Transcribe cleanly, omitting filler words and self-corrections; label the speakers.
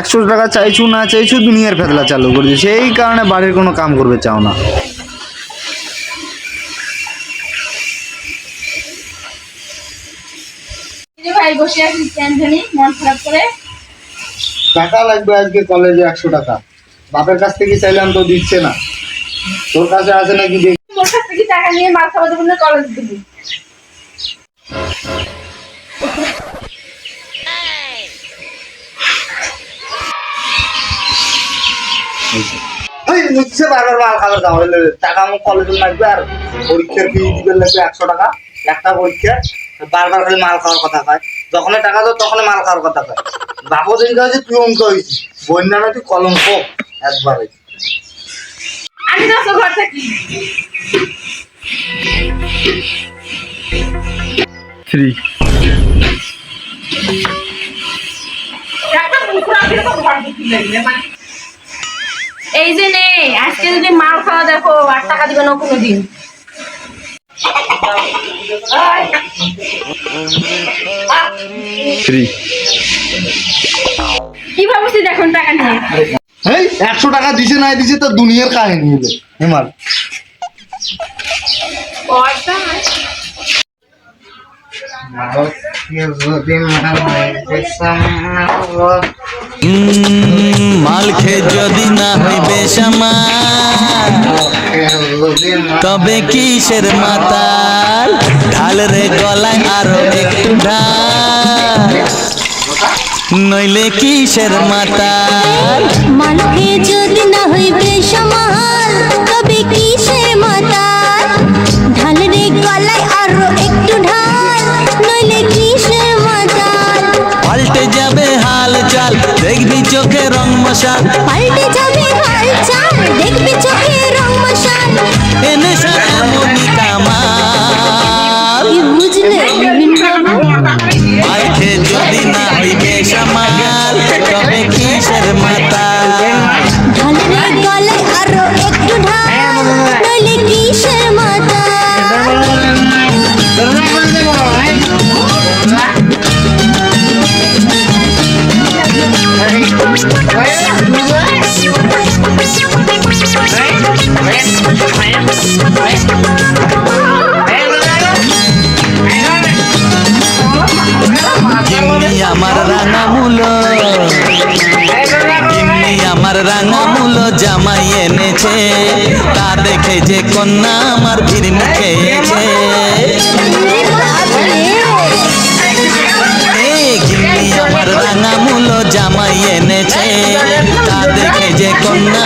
Speaker 1: 100 টাকা চাইছু না চাইছু দুনিয়ার ফেতলা চালু করে দিয়েছে, এই কারণে বাড়ির কোনো কাম করবে চাও না।
Speaker 2: ভাই বসে আছিস কেন জানি মন খারাপ করে?
Speaker 1: টাকা লাগবে আজকে কলেজে 100 টাকা, বাপের কাছ থেকে চাইলাম তো দিচ্ছে না, তোর কাছে আছে নাকি দেখ।
Speaker 2: তোর কাছ থেকে টাকা নিয়ে মাল খাওয়া দেবো না কলেজ দিবি?
Speaker 1: নিচ্ছে বারবার মাল খাবার দাম হইলে টাকা আমার কলেজে লাগবে, আর পরীক্ষার ফি দিতে লাগবে 100 টাকা, একটা পরীক্ষা। বারবার খালি মাল খাওয়ার কথা কয়, যখনই টাকা দাও তখনই মাল খাওয়ার কথা কয়। বাপু দিন কাছে তুই অঙ্ক হয়েছিস, বন্যা না তুই কলঙ্ক একবারে।
Speaker 2: আমি তো ঘর থাকি। এই যে নে, আজকে যদি মাল খাওয়া দেখো আর টাকা দিবে না কোনোদিন। কি ভাবছিস এখন টাকা নিয়ে?
Speaker 1: 100 টাকা দিছে না দিছে তো দুনিয়ার কাহিনী হবে হেমাল।
Speaker 3: মাল খেয়ে যদি না হইবে সামাল, তবে কিসের মাতাল? ঢাল রে গলায় আরো একটু ঢাল, নইলে কিসের মাতাল?
Speaker 4: মাল খেয়ে যদি না হইবে সামাল, তবে কিসের মাতাল? ঢাল রে গলায় আরো একটু ঢাল, নইলে কিসের মাতাল?
Speaker 3: পাল্টে যাবে হাল চাল, দেখবি চোখে রং মশাল।
Speaker 4: পাল্টে যাবে হাল চাল, দেখবি চোখে রং মশাল।
Speaker 3: এনে এমনই কামাল,
Speaker 4: বুঝলে
Speaker 3: মাল খেয়ে যদি না হইবে সামাল, তবে কিসের মাতাল?
Speaker 4: ঢাল রে গলায় আরো একটু ঢাল, নইলে কিসের মাতাল?
Speaker 3: গিন্নি আমার রাঙা মূলো, গিন্নি আমার রাঙা মূলো জামাই এনেছে, তা দেখে যে কন্যা আমার ভিড় মুখেছে। গিন্নি আমার রাঙা মূলো জামাই এনেছে, তা দেখে যে কন্যা